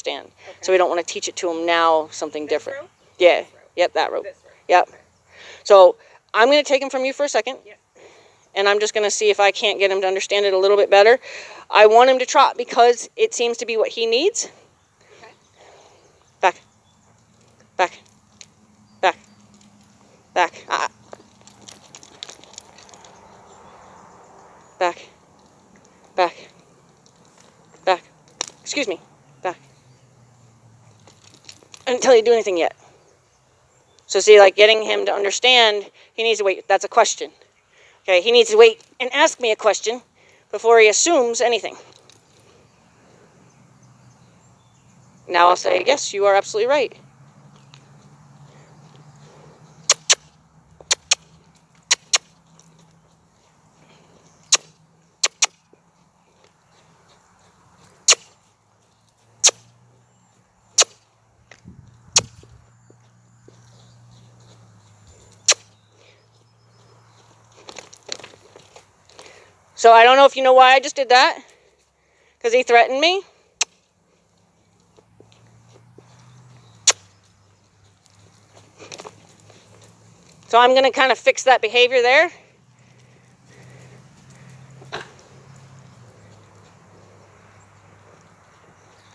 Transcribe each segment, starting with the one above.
understand. Okay. So we don't want to teach it to him now, something different. Row? Yeah. Yep, that row. Yep. So I'm going to take him from you for a second. Yes. And I'm just going to see if I can't get him to understand it a little bit better. I want him to trot because it seems to be what he needs. Okay. Back. Back. Back. Back. Back. Back. Back. Excuse me. Back. I didn't tell you to do anything yet. So see, like getting him to understand, he needs to wait. That's a question. Okay, he needs to wait and ask me a question before he assumes anything. Now I'll say, yes, you are absolutely right. So I don't know if you know why I just did that. Because he threatened me. So I'm going to kind of fix that behavior there.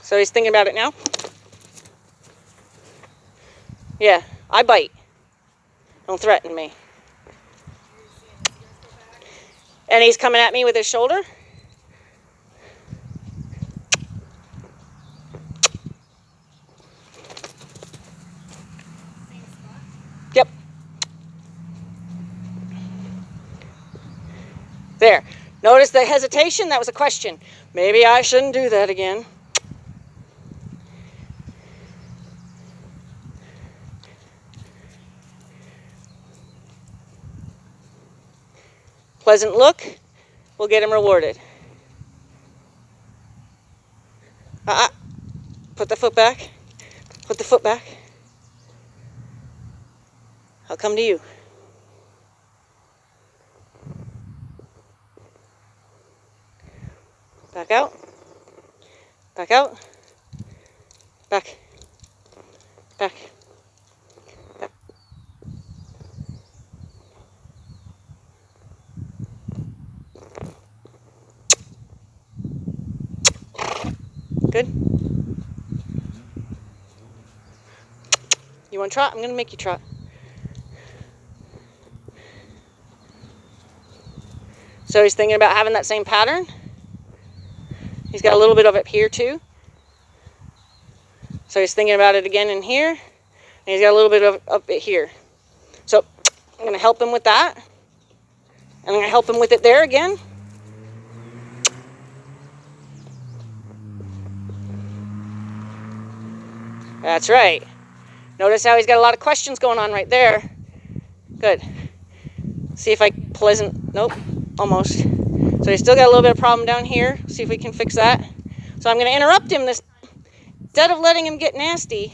So he's thinking about it now. Yeah, I bite. Don't threaten me. And he's coming at me with his shoulder. Yep. There. Notice the hesitation? That was a question. Maybe I shouldn't do that again. Pleasant look will get him rewarded. Put the foot back. Put the foot back. I'll come to you. Back out. Back out. Back. Back. Back. Good. You want to trot? I'm going to make you trot. So he's thinking about having that same pattern. He's got a little bit of it here too. So he's thinking about it again in here. And he's got a little bit of it here. So I'm going to help him with that. And I'm going to help him with it there again. That's right. Notice how he's got a lot of questions going on right there. Good. See if I pleasant. Nope. Almost. So he's still got a little bit of problem down here. See if we can fix that. So I'm going to interrupt him this time. Instead of letting him get nasty.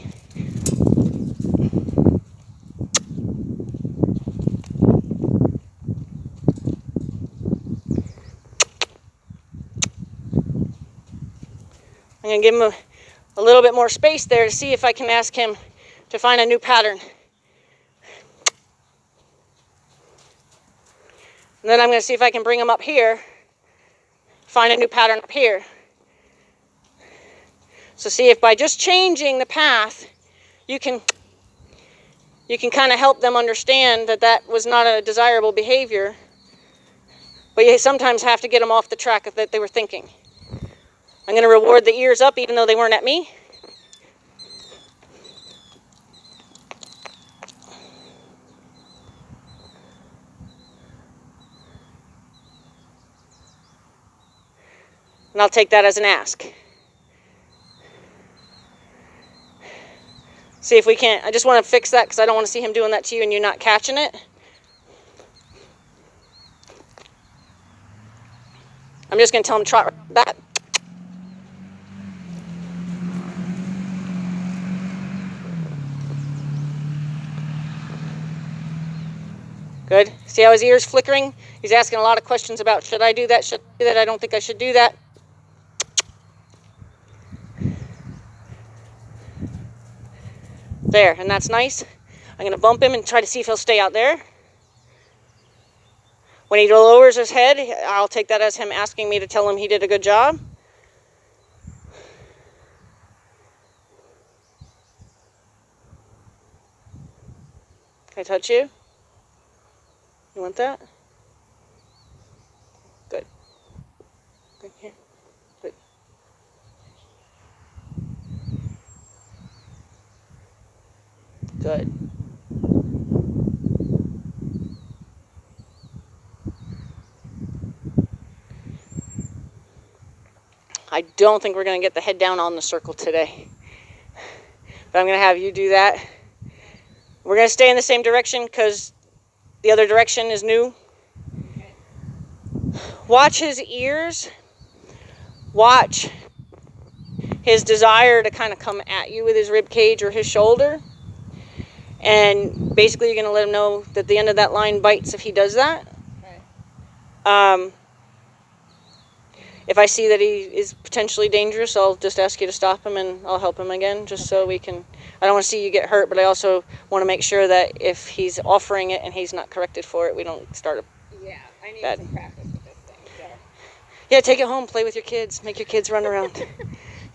I'm going to give him a little bit more space there to see if I can ask him to find a new pattern. And then I'm going to see if I can bring him up here, find a new pattern up here. So see if by just changing the path, you can kind of help them understand that that was not a desirable behavior. But you sometimes have to get them off the track that they were thinking. I'm going to reward the ears up even though they weren't at me. And I'll take that as an ask. See if we can't. I just want to fix that because I don't want to see him doing that to you and you not catching it. I'm just going to tell him to trot back. Good. See how his ears flickering? He's asking a lot of questions about, should I do that? Should I do that? I don't think I should do that. There, and that's nice. I'm going to bump him and try to see if he'll stay out there. When he lowers his head, I'll take that as him asking me to tell him he did a good job. Can I touch you? You want that? Good. Good. Here. Good. Good. I don't think we're going to get the head down on the circle today. But I'm going to have you do that. We're going to stay in the same direction because the other direction is new. Watch his ears. Watch his desire to kind of come at you with his rib cage or his shoulder. And basically you're going to let him know that the end of that line bites if he does that. Okay. If I see that he is potentially dangerous, I'll just ask you to stop him and I'll help him again just so we can... I don't want to see you get hurt, but I also want to make sure that if he's offering it and he's not corrected for it, we don't start a I need bad... some practice with this thing. So. Yeah, take it home, play with your kids, make your kids run around.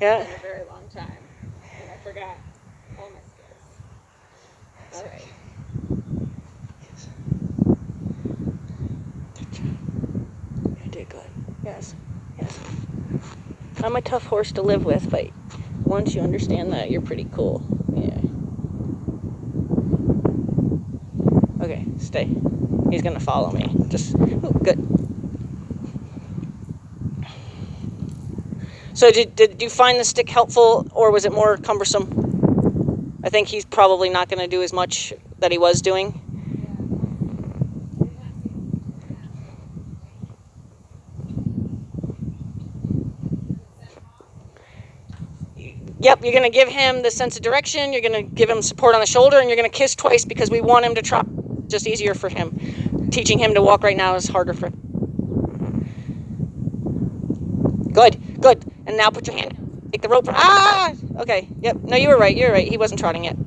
Yeah. It's been a very long time, and I forgot all my skills. All right. You did good. Yes. Yes. I'm a tough horse to live with, but once you understand that, you're pretty cool. Yeah. Okay, stay. He's gonna follow me. Just, ooh, good. So did you find the stick helpful, or was it more cumbersome? I think he's probably not gonna do as much that he was doing. Yep, you're going to give him the sense of direction, you're going to give him support on the shoulder, and you're going to kiss twice because we want him to trot. Just easier for him. Teaching him to walk right now is harder for him. Good, good. And now put your hand down. Take the rope. Ah! Okay, yep. No, you were right, He wasn't trotting yet.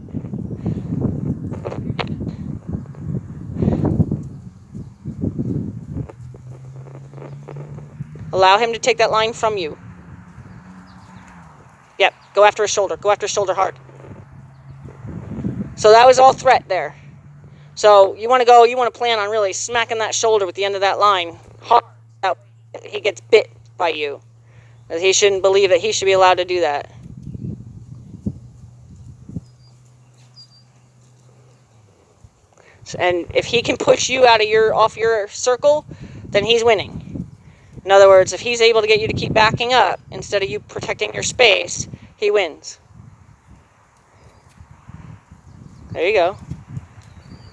Allow him to take that line from you. Yep, go after his shoulder. Go after his shoulder hard. So that was all threat there. So you want to plan on really smacking that shoulder with the end of that line hard. He gets bit by you. He shouldn't believe that he should be allowed to do that. And if he can push you off your circle, then he's winning. In other words, if he's able to get you to keep backing up instead of you protecting your space, he wins. There you go.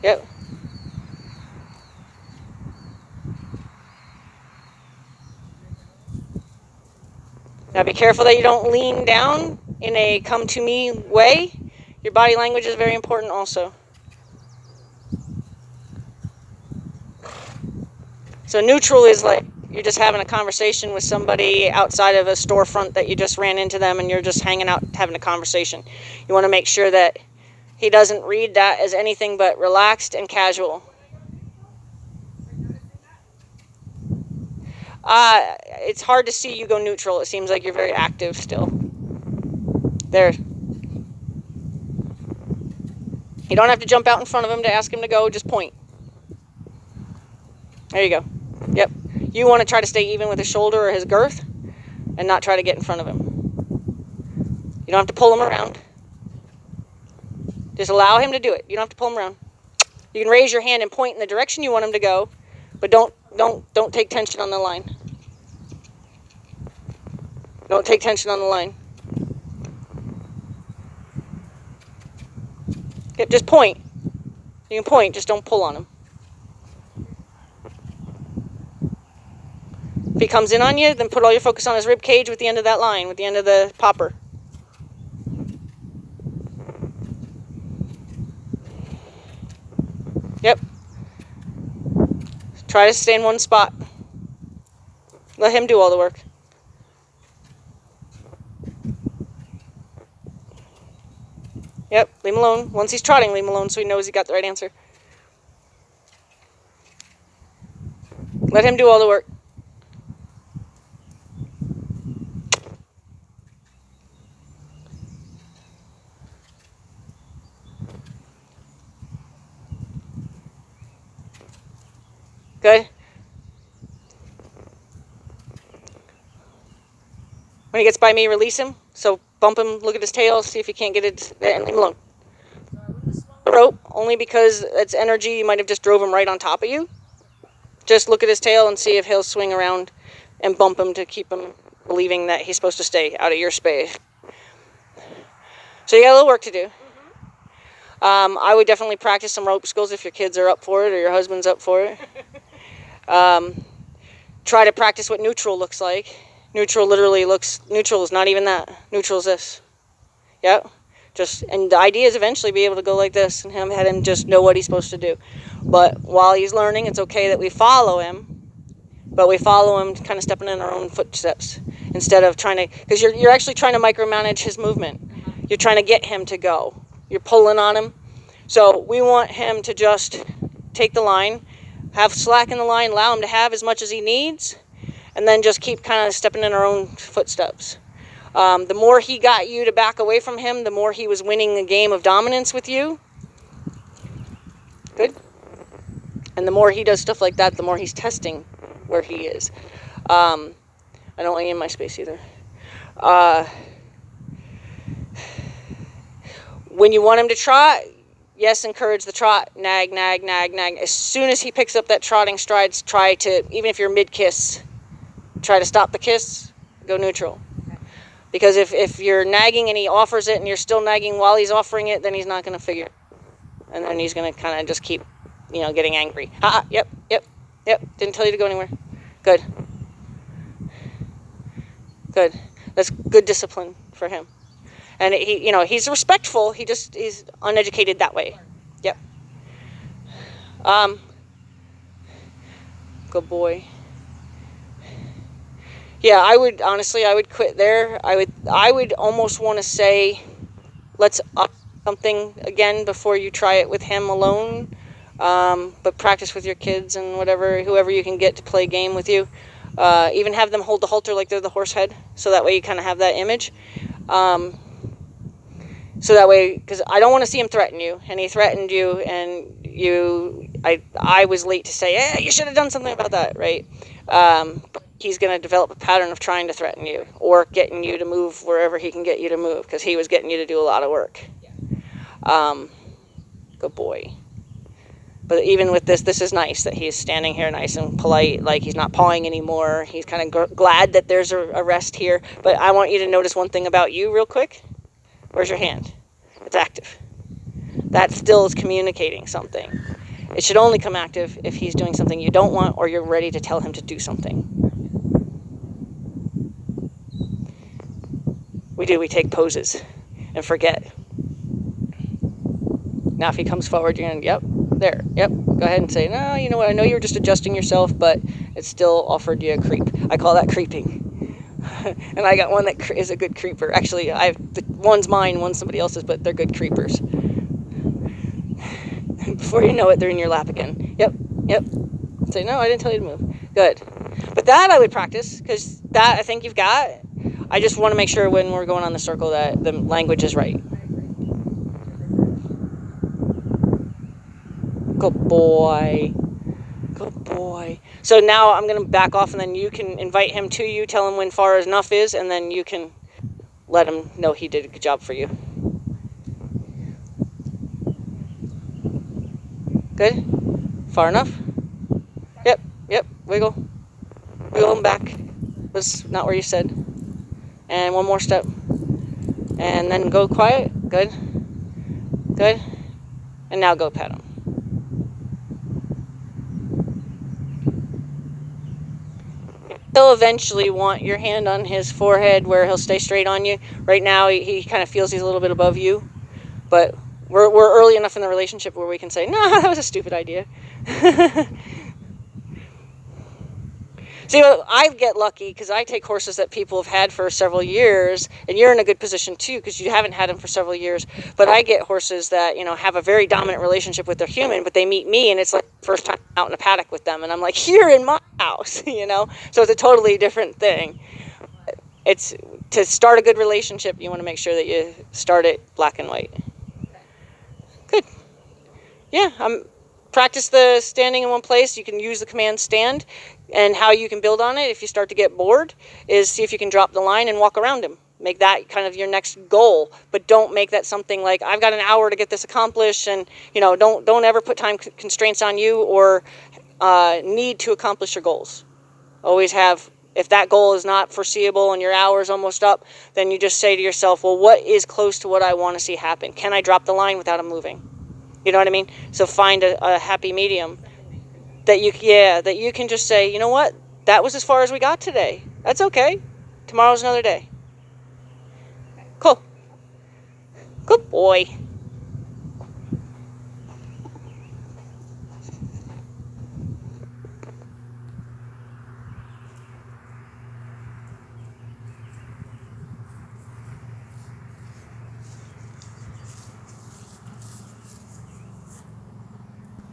Yep. Now be careful that you don't lean down in a come-to-me way. Your body language is very important also. So neutral is like you're just having a conversation with somebody outside of a storefront that you just ran into them and you're just hanging out having a conversation. You want to make sure that he doesn't read that as anything but relaxed and casual. It's hard to see you go neutral. It seems like you're very active still. There. You don't have to jump out in front of him to ask him to go. Just point. There you go. Yep. You want to try to stay even with his shoulder or his girth and not try to get in front of him. You don't have to pull him around. Just allow him to do it. You don't have to pull him around. You can raise your hand and point in the direction you want him to go, but don't take tension on the line. Don't take tension on the line. Yep, just point. You can point, just don't pull on him. If he comes in on you, then put all your focus on his rib cage with the end of that line, with the end of the popper. Yep. Try to stay in one spot. Let him do all the work. Yep, leave him alone. Once he's trotting, leave him alone so he knows he got the right answer. Let him do all the work. Good. When he gets by me, release him. So bump him, look at his tail, see if you can't get it, and leave him alone. Rope, only because it's energy, you might have just drove him right on top of you. Just look at his tail and see if he'll swing around and bump him to keep him believing that he's supposed to stay out of your space. So you got a little work to do. I would definitely practice some rope skills if your kids are up for it or your husband's up for it. Try to practice what neutral looks like. Neutral literally looks, neutral is not even that. Neutral is this. Yep. And the idea is eventually be able to go like this and have him just know what he's supposed to do. But while he's learning, it's okay that we follow him, but we follow him kind of stepping in our own footsteps instead of trying to, because you're actually trying to micromanage his movement. You're trying to get him to go. You're pulling on him. So we want him to just take the line, have slack in the line, allow him to have as much as he needs, and then just keep kind of stepping in our own footsteps. The more he got you to back away from him, the more he was winning a game of dominance with you. Good. And the more he does stuff like that, the more he's testing where he is. I don't want you in my space either. When you want him to trot, yes, encourage the trot. Nag, nag, nag, nag. As soon as he picks up that trotting strides, try to, even if you're mid-kiss, try to stop the kiss, go neutral. Because if you're nagging and he offers it and you're still nagging while he's offering it, then he's not going to figure it. And then he's going to kind of just keep, getting angry. Yep. Didn't tell you to go anywhere. Good. That's good discipline for him. And he's respectful. He's uneducated that way. Yep. Good boy. Yeah, I would quit there. I would almost want to say, let's up something again before you try it with him alone. But practice with your kids and whoever you can get to play a game with you. Even have them hold the halter like they're the horse head, so that way you kind of have that image. So that way, because I don't want to see him threaten you, and he threatened you, and I was late to say, you should have done something about that, right? He's going to develop a pattern of trying to threaten you or getting you to move wherever he can get you to move, because he was getting you to do a lot of work. Good boy. But even with this is nice that he's standing here nice and polite, like he's not pawing anymore. He's kind of glad that there's a rest here. But I want you to notice one thing about you real quick. Where's your hand? It's active. That still is communicating something. It should only come active if he's doing something you don't want or you're ready to tell him to do something. We take poses and forget. Now if he comes forward, you're going to, go ahead and say, no, you know what, I know you were just adjusting yourself, but it still offered you a creep. I call that creeping. And I got one that is a good creeper. Actually, one's mine, one's somebody else's, but they're good creepers. Before you know it, they're in your lap again. Yep. Say, no, I didn't tell you to move. Good. But that I would practice, because that I think you've got. I just want to make sure when we're going on the circle that the language is right. Good boy. So now I'm going to back off, and then you can invite him to you, tell him when far enough is, and then you can let him know he did a good job for you. Good? Far enough? Yep. Wiggle him back. Was not where you said. And one more step. And then go quiet. Good. And now go pet him. He'll eventually want your hand on his forehead where he'll stay straight on you. Right now, he kind of feels he's a little bit above you. But we're early enough in the relationship where we can say, no, that was a stupid idea. See, I get lucky because I take horses that people have had for several years, and you're in a good position too because you haven't had them for several years. But I get horses that, you know, have a very dominant relationship with their human, but they meet me and it's like the first time out in a paddock with them, and I'm like, you're in my house, you know. So it's a totally different thing. It's to start a good relationship, you want to make sure that you start it black and white. Good. Yeah, practice the standing in one place. You can use the command stand, and how you can build on it if you start to get bored is see if you can drop the line and walk around him. Make that kind of your next goal, but don't make that something like I've got an hour to get this accomplished, and you know, don't ever put time constraints on you or need to accomplish your goals. Always have, if that goal is not foreseeable and your hour is almost up, then you just say to yourself, well, what is close to what I want to see happen? Can I drop the line without him moving? You know what I mean? So find a happy medium that you can just say, you know what? That was as far as we got today. That's okay. Tomorrow's another day. Cool. Good boy.